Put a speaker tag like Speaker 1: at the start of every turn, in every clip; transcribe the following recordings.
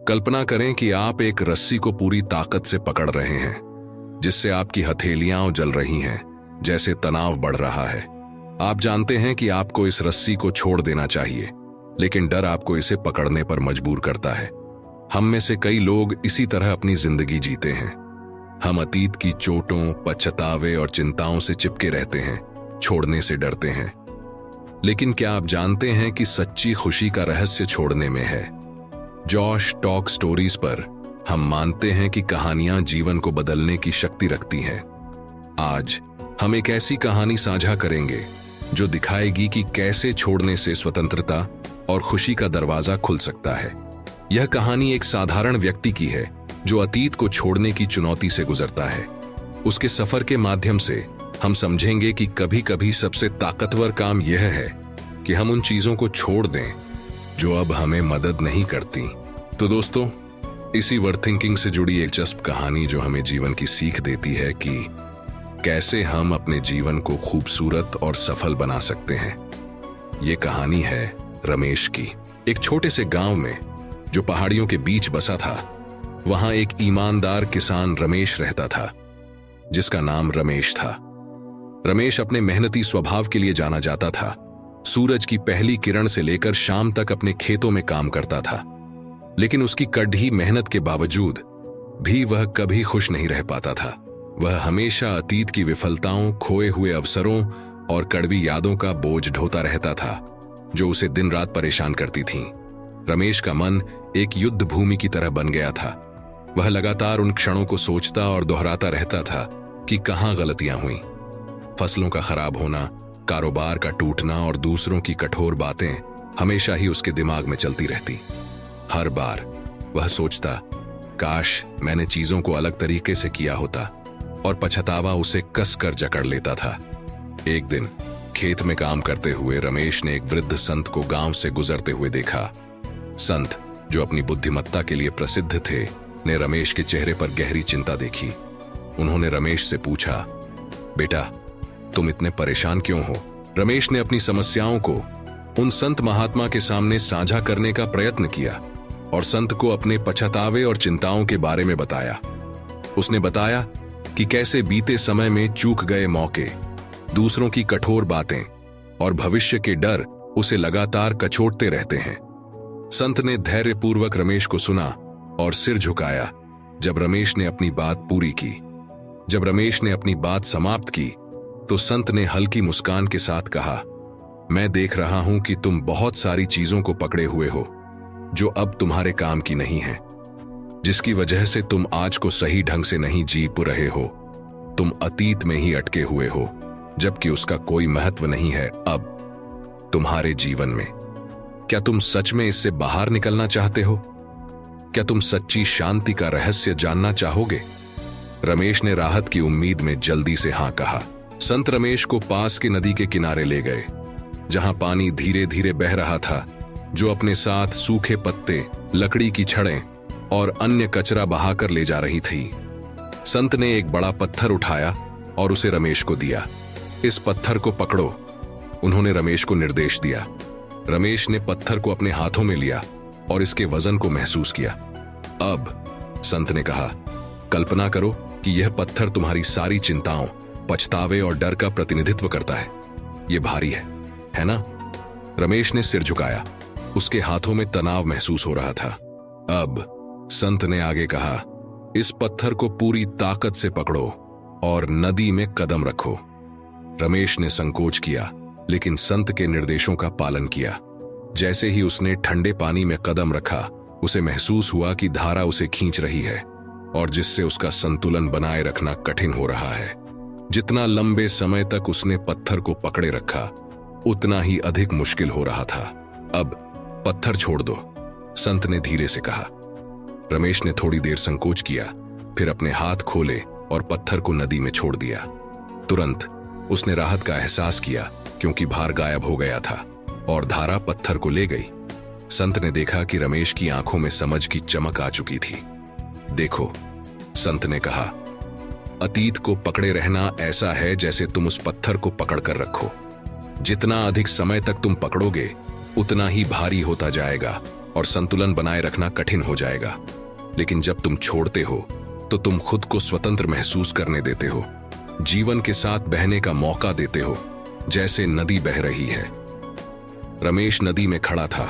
Speaker 1: कल्पना करें कि आप एक रस्सी को पूरी ताकत से पकड़ रहे हैं, जिससे आपकी हथेलियां जल रही हैं, जैसे तनाव बढ़ रहा है। आप जानते हैं कि आपको इस रस्सी को छोड़ देना चाहिए, लेकिन डर आपको इसे पकड़ने पर मजबूर करता है। हम में से कई लोग इसी तरह अपनी जिंदगी जीते हैं। हम अतीत की चोटों, पछतावे और चिंताओं से चिपके रहते हैं, छोड़ने से डरते हैं। लेकिन क्या आप जानते हैं कि सच्ची खुशी का रहस्य छोड़ने में है? जॉश टॉक स्टोरीज पर हम मानते हैं कि कहानियां जीवन को बदलने की शक्ति रखती हैं। आज हम एक ऐसी कहानी साझा करेंगे जो दिखाएगी कि कैसे छोड़ने से स्वतंत्रता और खुशी का दरवाजा खुल सकता है। यह कहानी एक साधारण व्यक्ति की है जो अतीत को छोड़ने की चुनौती से गुजरता है। उसके सफर के माध्यम से हम समझेंगे कि कभी कभी सबसे ताकतवर काम यह है कि हम उन चीजों को छोड़ दें जो अब हमें मदद नहीं करती। तो दोस्तों, इसी वर्थ थिंकिंग से जुड़ी एक दिलचस्प कहानी जो हमें जीवन की सीख देती है कि कैसे हम अपने जीवन को खूबसूरत और सफल बना सकते हैं। ये कहानी है रमेश की। एक छोटे से गांव में जो पहाड़ियों के बीच बसा था, वहां एक ईमानदार किसान रमेश रहता था, जिसका नाम रमेश था। रमेश अपने मेहनती स्वभाव के लिए जाना जाता था। सूरज की पहली किरण से लेकर शाम तक अपने खेतों में काम करता था, लेकिन उसकी कड़ी मेहनत के बावजूद भी वह कभी खुश नहीं रह पाता था। वह हमेशा अतीत की विफलताओं, खोए हुए अवसरों और कड़वी यादों का बोझ ढोता रहता था, जो उसे दिन रात परेशान करती थीं। रमेश का मन एक युद्ध भूमि की तरह बन गया था। वह लगातार उन क्षणों को सोचता और दोहराता रहता था कि कहां गलतियां हुई। फसलों का खराब होना, कारोबार का टूटना और दूसरों की कठोर बातें हमेशा ही उसके दिमाग में चलती रहती। हर बार वह सोचता, काश मैंने चीजों को अलग तरीके से किया होता, और पछतावा उसे कसकर जकड़ लेता था। एक दिन खेत में काम करते हुए रमेश ने एक वृद्ध संत को गांव से गुजरते हुए देखा। संत, जो अपनी बुद्धिमत्ता के लिए प्रसिद्ध थे, ने रमेश के चेहरे पर गहरी चिंता देखी। उन्होंने रमेश से पूछा, बेटा, तुम इतने परेशान क्यों हो? रमेश ने अपनी समस्याओं को उन संत महात्मा के सामने साझा करने का प्रयत्न किया और संत को अपने पछतावे और चिंताओं के बारे में बताया। उसने बताया कि कैसे बीते समय में चूक गए मौके, दूसरों की कठोर बातें और भविष्य के डर उसे लगातार कचोटते रहते हैं। संत ने धैर्यपूर्वक रमेश को सुना और सिर झुकाया जब रमेश ने अपनी बात पूरी की। जब रमेश ने अपनी बात समाप्त की तो संत ने हल्की मुस्कान के साथ कहा, मैं देख रहा हूं कि तुम बहुत सारी चीजों को पकड़े हुए हो जो अब तुम्हारे काम की नहीं है, जिसकी वजह से तुम आज को सही ढंग से नहीं जी रहे हो। तुम अतीत में ही अटके हुए हो, जबकि उसका कोई महत्व नहीं है अब तुम्हारे जीवन में। क्या तुम सच में इससे बाहर निकलना चाहते हो? क्या तुम सच्ची शांति का रहस्य जानना चाहोगे? रमेश ने राहत की उम्मीद में जल्दी से हां कहा। संत रमेश को पास की नदी के किनारे ले गए, जहां पानी धीरे धीरे बह रहा था, जो अपने साथ सूखे पत्ते, लकड़ी की छड़ें और अन्य कचरा बहाकर ले जा रही थी। संत ने एक बड़ा पत्थर उठाया और उसे रमेश को दिया। इस पत्थर को पकड़ो, उन्होंने रमेश को निर्देश दिया। रमेश ने पत्थर को अपने हाथों में लिया और इसके वजन को महसूस किया। अब संत ने कहा, कल्पना करो कि यह पत्थर तुम्हारी सारी चिंताओं, पछतावे और डर का प्रतिनिधित्व करता है। यह भारी है ना? रमेश ने सिर झुकाया। उसके हाथों में तनाव महसूस हो रहा था। अब संत ने आगे कहा, इस पत्थर को पूरी ताकत से पकड़ो और नदी में कदम रखो। रमेश ने संकोच किया, लेकिन संत के निर्देशों का पालन किया। जैसे ही उसने ठंडे पानी में कदम रखा, उसे महसूस हुआ कि धारा उसे खींच रही है और जिससे उसका संतुलन बनाए रखना कठिन हो रहा है। जितना लंबे समय तक उसने पत्थर को पकड़े रखा, उतना ही अधिक मुश्किल हो रहा था। अब पत्थर छोड़ दो, संत ने धीरे से कहा। रमेश ने थोड़ी देर संकोच किया, फिर अपने हाथ खोले और पत्थर को नदी में छोड़ दिया। तुरंत उसने राहत का एहसास किया, क्योंकि भार गायब हो गया था और धारा पत्थर को ले गई। संत ने देखा कि रमेश की आंखों में समझ की चमक आ चुकी थी। देखो, संत ने कहा, अतीत को पकड़े रहना ऐसा है जैसे तुम उस पत्थर को पकड़ कर रखो। जितना अधिक समय तक तुम पकड़ोगे, उतना ही भारी होता जाएगा और संतुलन बनाए रखना कठिन हो जाएगा। लेकिन जब तुम छोड़ते हो तो तुम खुद को स्वतंत्र महसूस करने देते हो, जीवन के साथ बहने का मौका देते हो, जैसे नदी बह रही है। रमेश नदी में खड़ा था,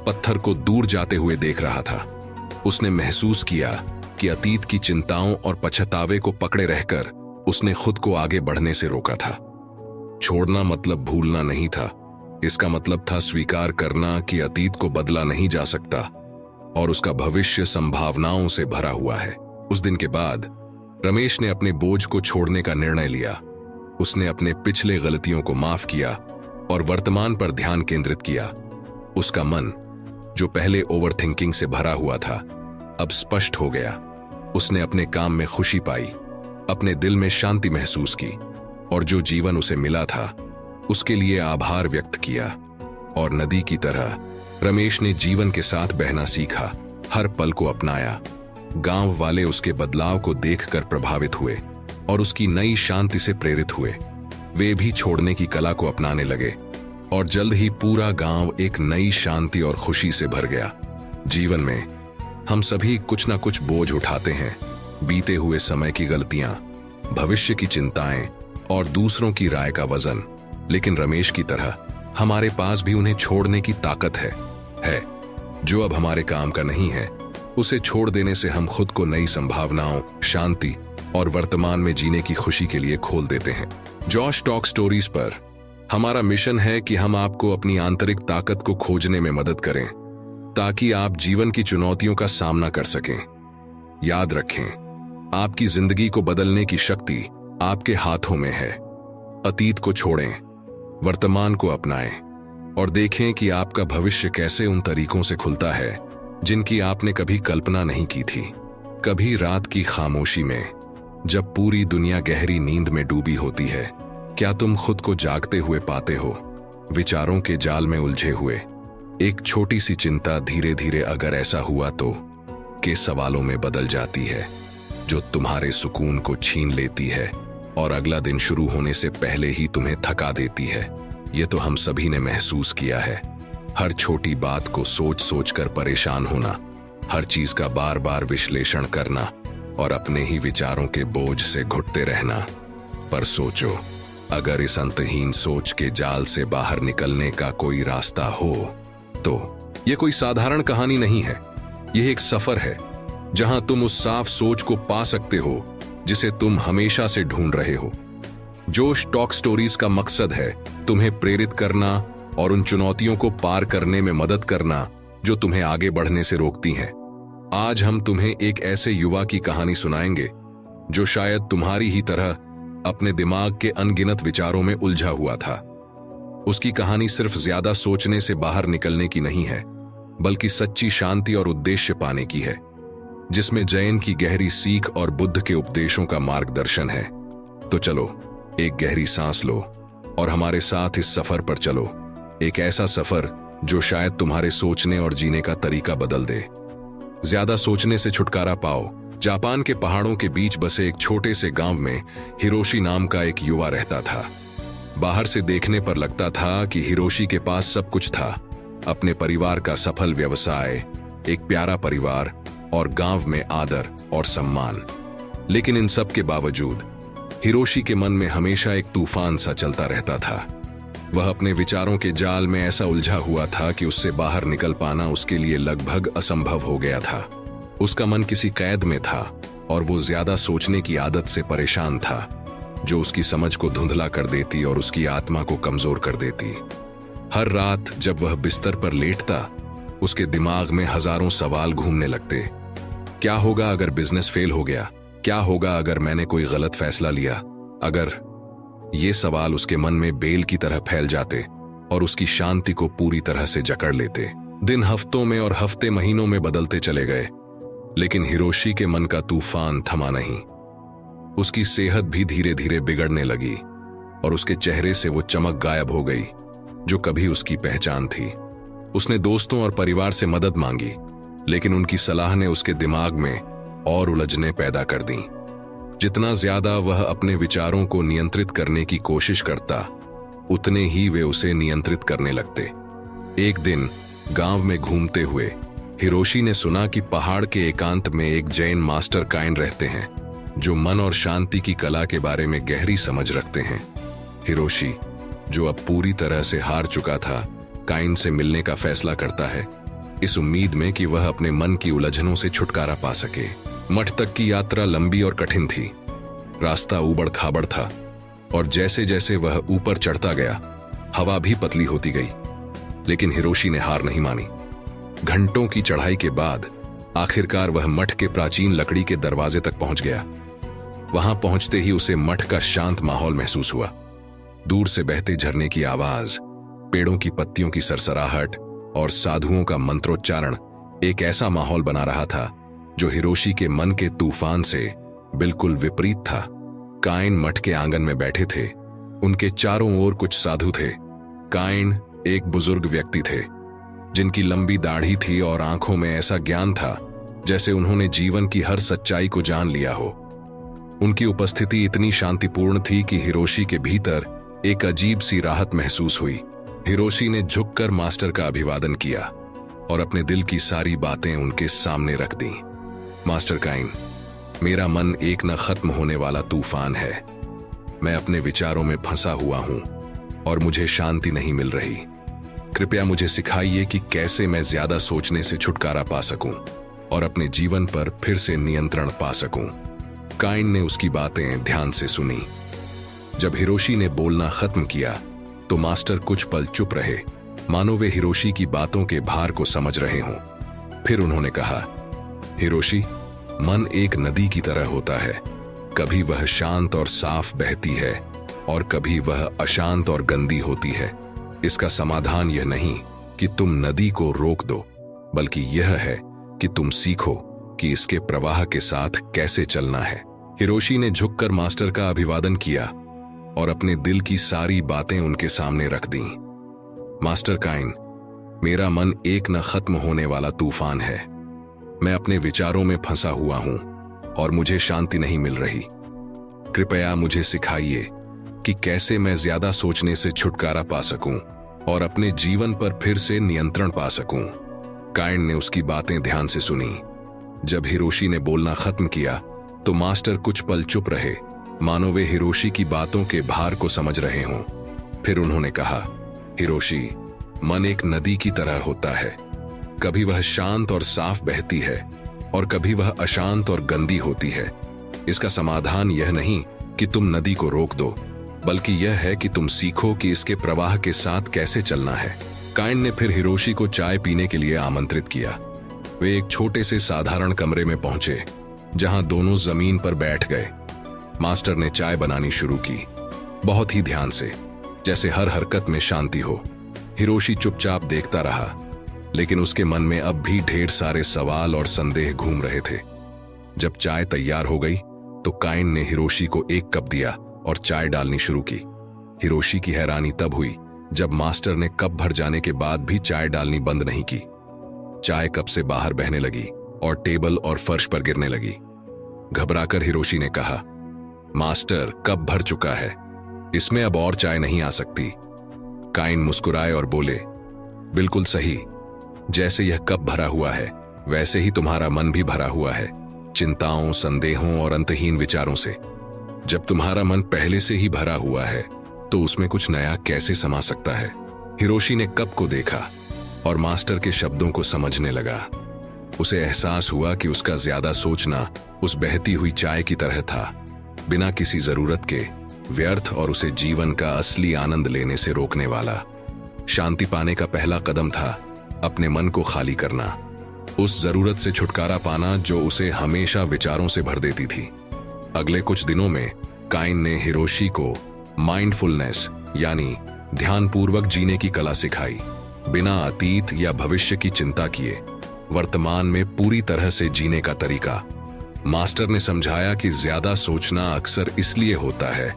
Speaker 1: पत्थर को दूर जाते हुए देख रहा था। उसने महसूस किया कि अतीत की चिंताओं और पछतावे को पकड़े रहकर उसने खुद को आगे बढ़ने से रोका था। छोड़ना मतलब भूलना नहीं था, इसका मतलब था स्वीकार करना कि अतीत को बदला नहीं जा सकता और उसका भविष्य संभावनाओं से भरा हुआ है। उस दिन के बाद रमेश ने अपने बोझ को छोड़ने का निर्णय लिया। उसने अपने पिछले गलतियों को माफ किया और वर्तमान पर ध्यान केंद्रित किया। उसका मन, जो पहले ओवरथिंकिंग से भरा हुआ था, अब स्पष्ट हो गया। उसने अपने काम में खुशी पाई, अपने दिल में शांति महसूस की और जो जीवन उसे मिला था उसके लिए आभार व्यक्त किया। और नदी की तरह रमेश ने जीवन के साथ बहना सीखा, हर पल को अपनाया। गांव वाले उसके बदलाव को देखकर प्रभावित हुए और उसकी नई शांति से प्रेरित हुए। वे भी छोड़ने की कला को अपनाने लगे और जल्द ही पूरा गांव एक नई शांति और खुशी से भर गया। जीवन में हम सभी कुछ ना कुछ बोझ उठाते हैं, बीते हुए समय की गलतियां, भविष्य की चिंताएं और दूसरों की राय का वजन। लेकिन रमेश की तरह हमारे पास भी उन्हें छोड़ने की ताकत है। जो अब हमारे काम का नहीं है, उसे छोड़ देने से हम खुद को नई संभावनाओं, शांति और वर्तमान में जीने की खुशी के लिए खोल देते हैं। जॉश टॉक स्टोरीज पर हमारा मिशन है कि हम आपको अपनी आंतरिक ताकत को खोजने में मदद करें, ताकि आप जीवन की चुनौतियों का सामना कर सकें। याद रखें, आपकी जिंदगी को बदलने की शक्ति आपके हाथों में है। अतीत को छोड़ें, वर्तमान को अपनाएं और देखें कि आपका भविष्य कैसे उन तरीकों से खुलता है जिनकी आपने कभी कल्पना नहीं की थी। कभी रात की खामोशी में, जब पूरी दुनिया गहरी नींद में डूबी होती है, क्या तुम खुद को जागते हुए पाते हो, विचारों के जाल में उलझे हुए? एक छोटी सी चिंता धीरे धीरे, अगर ऐसा हुआ तो, के सवालों में बदल जाती है, जो तुम्हारे सुकून को छीन लेती है और अगला दिन शुरू होने से पहले ही तुम्हें थका देती है। ये तो हम सभी ने महसूस किया है। हर छोटी बात को सोच सोच कर परेशान होना, हर चीज का बार बार विश्लेषण करना और अपने ही विचारों के बोझ से घुटते रहना। पर सोचो, अगर इस अंतहीन सोच के जाल से बाहर निकलने का कोई रास्ता हो तो। यह कोई साधारण कहानी नहीं है, यह एक सफर है जहां तुम उस साफ सोच को पा सकते हो जिसे तुम हमेशा से ढूंढ रहे हो। जोश टॉक स्टोरीज का मकसद है तुम्हें प्रेरित करना और उन चुनौतियों को पार करने में मदद करना जो तुम्हें आगे बढ़ने से रोकती हैं। आज हम तुम्हें एक ऐसे युवा की कहानी सुनाएंगे जो शायद तुम्हारी ही तरह अपने दिमाग के अनगिनत विचारों में उलझा हुआ था। उसकी कहानी सिर्फ ज्यादा सोचने से बाहर निकलने की नहीं है, बल्कि सच्ची शांति और उद्देश्य पाने की है, जिसमें जैन की गहरी सीख और बुद्ध के उपदेशों का मार्गदर्शन है। तो चलो, एक गहरी सांस लो और हमारे साथ इस सफर पर चलो। एक ऐसा सफर जो शायद तुम्हारे सोचने और जीने का तरीका बदल दे। ज्यादा सोचने से छुटकारा पाओ। जापान के पहाड़ों के बीच बसे एक छोटे से गांव में हिरोशी नाम का एक युवा रहता था। बाहर से देखने पर लगता था कि हिरोशी के पास सब कुछ था, अपने परिवार का सफल व्यवसाय, एक प्यारा परिवार और गांव में आदर और सम्मान। लेकिन इन सब के बावजूद हिरोशी के मन में हमेशा एक तूफान सा चलता रहता था। वह अपने विचारों के जाल में ऐसा उलझा हुआ था कि उससे बाहर निकल पाना उसके लिए लगभग असंभव हो गया था। उसका मन किसी कैद में था और वो ज्यादा सोचने की आदत से परेशान था, जो उसकी समझ को धुंधला कर देती और उसकी आत्मा को कमजोर कर देती। हर रात जब वह बिस्तर पर लेटता, उसके दिमाग में हजारों सवाल घूमने लगते। क्या होगा अगर बिजनेस फेल हो गया? क्या होगा अगर मैंने कोई गलत फैसला लिया? अगर ये सवाल उसके मन में बेल की तरह फैल जाते और उसकी शांति को पूरी तरह से जकड़ लेते। दिन हफ्तों में और हफ्ते महीनों में बदलते चले गए, लेकिन हिरोशी के मन का तूफान थमा नहीं। उसकी सेहत भी धीरे धीरे बिगड़ने लगी और उसके चेहरे से वो चमक गायब हो गई जो कभी उसकी पहचान थी। उसने दोस्तों और परिवार से मदद मांगी, लेकिन उनकी सलाह ने उसके दिमाग में और उलझने पैदा कर दी। जितना ज्यादा वह अपने विचारों को नियंत्रित करने की कोशिश करता, उतने ही वे उसे नियंत्रित करने लगते। एक दिन गांव में घूमते हुए हिरोशी ने सुना कि पहाड़ के एकांत में एक जैन मास्टर काइन रहते हैं जो मन और शांति की कला के बारे में गहरी समझ रखते हैं। हिरोशी, जो अब पूरी तरह से हार चुका था, काइन से मिलने का फैसला करता है, इस उम्मीद में कि वह अपने मन की उलझनों से छुटकारा पा सके। मठ तक की यात्रा लंबी और कठिन थी। रास्ता ऊबड़ खाबड़ था और जैसे जैसे वह ऊपर चढ़ता गया, हवा भी पतली होती गई। लेकिन हिरोशी ने हार नहीं मानी। घंटों की चढ़ाई के बाद आखिरकार वह मठ के प्राचीन लकड़ी के दरवाजे तक पहुंच गया। वहां पहुंचते ही उसे मठ का शांत माहौल महसूस हुआ। दूर से बहते झरने की आवाज, पेड़ों की पत्तियों की सरसराहट और साधुओं का मंत्रोच्चारण एक ऐसा माहौल बना रहा था जो हिरोशी के मन के तूफान से बिल्कुल विपरीत था। काइन मठ के आंगन में बैठे थे। उनके चारों ओर कुछ साधु थे। काइन एक बुजुर्ग व्यक्ति थे जिनकी लंबी दाढ़ी थी और आंखों में ऐसा ज्ञान था जैसे उन्होंने जीवन की हर सच्चाई को जान लिया हो। उनकी उपस्थिति इतनी शांतिपूर्ण थी कि हिरोशी के भीतर एक अजीब सी राहत महसूस हुई। हिरोशी ने झुककर मास्टर का अभिवादन किया और अपने दिल की सारी बातें उनके सामने रख दी। मास्टर काइन, मेरा मन एक न खत्म होने वाला तूफान है। मैं अपने विचारों में फंसा हुआ हूं और मुझे शांति नहीं मिल रही। कृपया मुझे सिखाइए कि कैसे मैं ज्यादा सोचने से छुटकारा पा सकूं और अपने जीवन पर फिर से नियंत्रण पा सकूं। काइन ने उसकी बातें ध्यान से सुनी। जब हिरोशी ने बोलना खत्म किया तो मास्टर कुछ पल चुप रहे, मानो वे हिरोशी की बातों के भार को समझ रहे हों। फिर उन्होंने कहा, हिरोशी, मन एक नदी की तरह होता है। कभी वह शांत और साफ बहती है और कभी वह अशांत और गंदी होती है। इसका समाधान यह नहीं कि तुम नदी को रोक दो, बल्कि यह है कि तुम सीखो कि इसके प्रवाह के साथ कैसे चलना है। हिरोशी ने झुककर मास्टर का अभिवादन किया और अपने दिल की सारी बातें उनके सामने रख दी। मास्टर काइन, मेरा मन एक न खत्म होने वाला तूफान है। मैं अपने विचारों में फंसा हुआ हूं और मुझे शांति नहीं मिल रही। कृपया मुझे सिखाइए कि कैसे मैं ज्यादा सोचने से छुटकारा पा सकूं और अपने जीवन पर फिर से नियंत्रण पा सकूं। काइन ने उसकी बातें ध्यान से सुनी। जब हिरोशी ने बोलना खत्म किया तो मास्टर कुछ पल चुप रहे, मानो वे हिरोशी की बातों के भार को समझ रहे हों। फिर उन्होंने कहा, हिरोशी, मन एक नदी की तरह होता है। कभी वह शांत और साफ बहती है और कभी वह अशांत और गंदी होती है। इसका समाधान यह नहीं कि तुम नदी को रोक दो, बल्कि यह है कि तुम सीखो कि इसके प्रवाह के साथ कैसे चलना है। काइन ने फिर हिरोशी को चाय पीने के लिए आमंत्रित किया। वे एक छोटे से साधारण कमरे में पहुंचे जहां दोनों जमीन पर बैठ गए। मास्टर ने चाय बनानी शुरू की, बहुत ही ध्यान से, जैसे हर हरकत में शांति हो। हिरोशी चुपचाप देखता रहा, लेकिन उसके मन में अब भी ढेर सारे सवाल और संदेह घूम रहे थे। जब चाय तैयार हो गई तो काइन ने हिरोशी को एक कप दिया और चाय डालनी शुरू की। हिरोशी की हैरानी तब हुई जब मास्टर ने कप भर जाने के बाद भी चाय डालनी बंद नहीं की। चाय कप से बाहर बहने लगी और टेबल और फर्श पर गिरने लगी। घबराकर हिरोशी ने कहा, मास्टर, कप भर चुका है, इसमें अब और चाय नहीं आ सकती। काइन मुस्कुराए और बोले, बिल्कुल सही। जैसे यह कप भरा हुआ है वैसे ही तुम्हारा मन भी भरा हुआ है, चिंताओं, संदेहों और अंतहीन विचारों से। जब तुम्हारा मन पहले से ही भरा हुआ है तो उसमें कुछ नया कैसे समा सकता है। हिरोशी ने कप को देखा और मास्टर के शब्दों को समझने लगा। उसे एहसास हुआ कि उसका ज्यादा सोचना उस बहती हुई चाय की तरह था, बिना किसी जरूरत के, व्यर्थ और उसे जीवन का असली आनंद लेने से रोकने वाला। शांति पाने का पहला कदम था अपने मन को खाली करना, उस जरूरत से छुटकारा पाना जो उसे हमेशा विचारों से भर देती थी। अगले कुछ दिनों में काइन ने हिरोशी को माइंडफुलनेस यानी ध्यानपूर्वक जीने की कला सिखाई। बिना अतीत या भविष्य की चिंता किए वर्तमान में पूरी तरह से जीने का तरीका। मास्टर ने समझाया कि ज्यादा सोचना अक्सर इसलिए होता है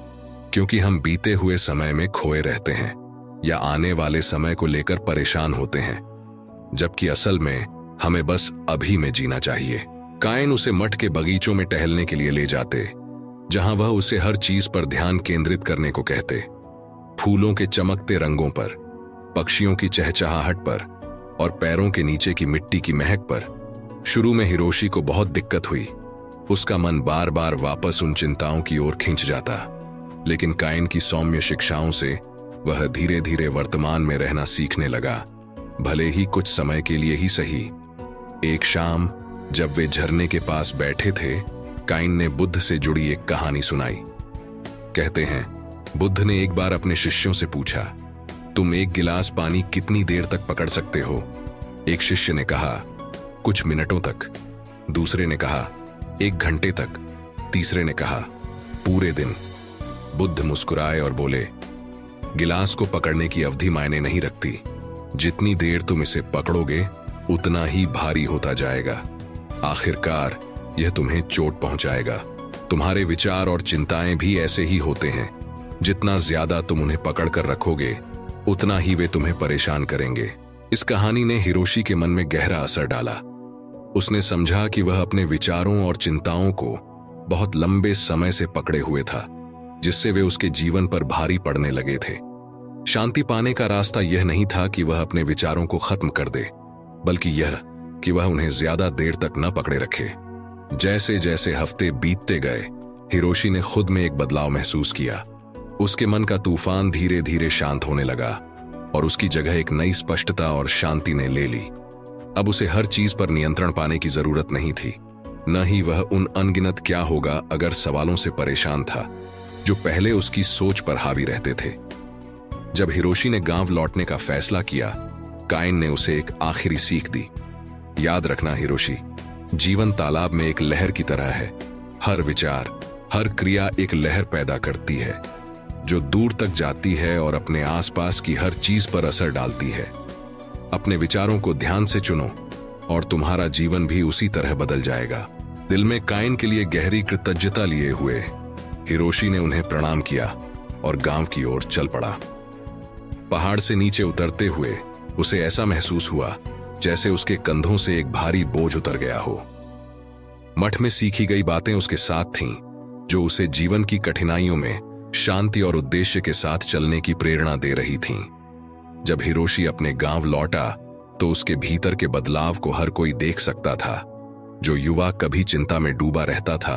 Speaker 1: क्योंकि हम बीते हुए समय में खोए रहते हैं या आने वाले समय को लेकर परेशान होते हैं, जबकि असल में हमें बस अभी में जीना चाहिए। काइन उसे मठ के बगीचों में टहलने के लिए ले जाते, जहां वह उसे हर चीज पर ध्यान केंद्रित करने को कहते। फूलों के चमकते रंगों पर, पक्षियों की चहचहाहट पर और पैरों के नीचे की मिट्टी की महक पर। शुरू में हिरोशी को बहुत दिक्कत हुई। उसका मन बार बार वापस उन चिंताओं की ओर खिंच जाता, लेकिन काइन की सौम्य शिक्षाओं से वह धीरे धीरे वर्तमान में रहना सीखने लगा, भले ही कुछ समय के लिए ही सही। एक शाम जब वे झरने के पास बैठे थे, काइन ने बुद्ध से जुड़ी एक कहानी सुनाई। कहते हैं, बुद्ध ने एक बार अपने शिष्यों से पूछा, तुम एक गिलास पानी कितनी देर तक पकड़ सकते हो? एक शिष्य ने कहा, कुछ मिनटों तक। दूसरे ने कहा, 1 घंटे तक। तीसरे ने कहा, पूरे दिन। बुद्ध मुस्कुराए और बोले, गिलास को पकड़ने की अवधि मायने नहीं रखती। जितनी देर तुम इसे पकड़ोगे उतना ही भारी होता जाएगा। आखिरकार यह तुम्हें चोट पहुंचाएगा। तुम्हारे विचार और चिंताएं भी ऐसे ही होते हैं। जितना ज्यादा तुम उन्हें पकड़ कर रखोगे उतना ही वे तुम्हें परेशान करेंगे। इस कहानी ने हिरोशी के मन में गहरा असर डाला। उसने समझा कि वह अपने विचारों और चिंताओं को बहुत लंबे समय से पकड़े हुए था, जिससे वे उसके जीवन पर भारी पड़ने लगे थे। शांति पाने का रास्ता यह नहीं था कि वह अपने विचारों को खत्म कर दे, बल्कि यह कि वह उन्हें ज्यादा देर तक न पकड़े रखे। जैसे जैसे हफ्ते बीतते गए, हिरोशी ने खुद में एक बदलाव महसूस किया। उसके मन का तूफान धीरे धीरे शांत होने लगा और उसकी जगह एक नई स्पष्टता और शांति ने ले ली। अब उसे हर चीज पर नियंत्रण पाने की जरूरत नहीं थी, न ही वह उन अनगिनत क्या होगा अगर सवालों से परेशान था जो पहले उसकी सोच पर हावी रहते थे। जब हिरोशी ने गांव लौटने का फैसला किया, काइन ने उसे एक आखिरी सीख दी। याद रखना हिरोशी, जीवन तालाब में एक लहर की तरह है। हर विचार, हर क्रिया एक लहर पैदा करती है जो दूर तक जाती है और अपने आसपास की हर चीज पर असर डालती है। अपने विचारों को ध्यान से चुनो और तुम्हारा जीवन भी उसी तरह बदल जाएगा। दिल में काइन के लिए गहरी कृतज्ञता लिए हुए हिरोशी ने उन्हें प्रणाम किया और गांव की ओर चल पड़ा। पहाड़ से नीचे उतरते हुए उसे ऐसा महसूस हुआ जैसे उसके कंधों से एक भारी बोझ उतर गया हो। मठ में सीखी गई बातें उसके साथ थीं, जो उसे जीवन की कठिनाइयों में शांति और उद्देश्य के साथ चलने की प्रेरणा दे रही थीं। जब हिरोशी अपने गांव लौटा तो उसके भीतर के बदलाव को हर कोई देख सकता था। जो युवा कभी चिंता में डूबा रहता था,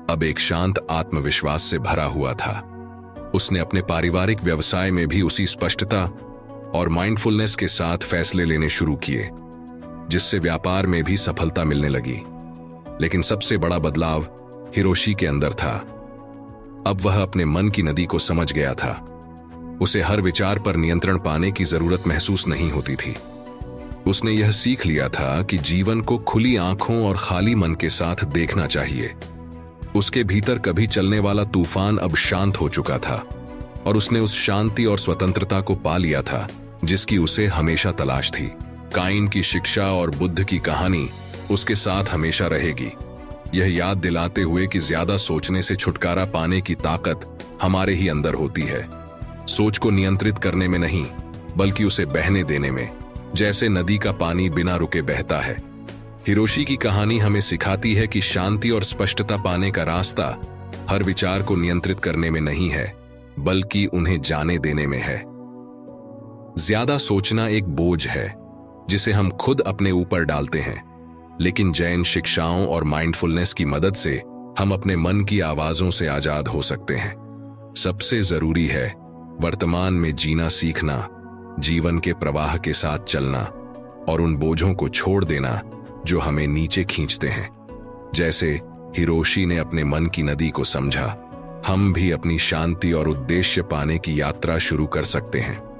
Speaker 1: अब एक शांत आत्मविश्वास से भरा हुआ था। उसने अपने पारिवारिक व्यवसाय में भी उसी स्पष्टता और माइंडफुलनेस के साथ फैसले लेने शुरू किए, जिससे व्यापार में भी सफलता मिलने लगी। लेकिन सबसे बड़ा बदलाव हिरोशी के अंदर था। अब वह अपने मन की नदी को समझ गया था। उसे हर विचार पर नियंत्रण पाने की जरूरत महसूस नहीं होती थी। उसने यह सीख लिया था कि जीवन को खुली आंखों और खाली मन के साथ देखना चाहिए। उसके भीतर कभी चलने वाला तूफान अब शांत हो चुका था और उसने उस शांति और स्वतंत्रता को पा लिया था जिसकी उसे हमेशा तलाश थी। काइन की शिक्षा और बुद्ध की कहानी उसके साथ हमेशा रहेगी, यह याद दिलाते हुए कि ज्यादा सोचने से छुटकारा पाने की ताकत हमारे ही अंदर होती है। सोच को नियंत्रित करने में नहीं, बल्कि उसे बहने देने में, जैसे नदी का पानी बिना रुके बहता है। हिरोशी की कहानी हमें सिखाती है कि शांति और स्पष्टता पाने का रास्ता हर विचार को नियंत्रित करने में नहीं है, बल्कि उन्हें जाने देने में है। ज्यादा सोचना एक बोझ है जिसे हम खुद अपने ऊपर डालते हैं, लेकिन जैन शिक्षाओं और माइंडफुलनेस की मदद से हम अपने मन की आवाजों से आजाद हो सकते हैं। सबसे जरूरी है वर्तमान में जीना सीखना, जीवन के प्रवाह के साथ चलना और उन बोझों को छोड़ देना जो हमें नीचे खींचते हैं। जैसे हिरोशी ने अपने मन की नदी को समझा, हम भी अपनी शांति और उद्देश्य पाने की यात्रा शुरू कर सकते हैं।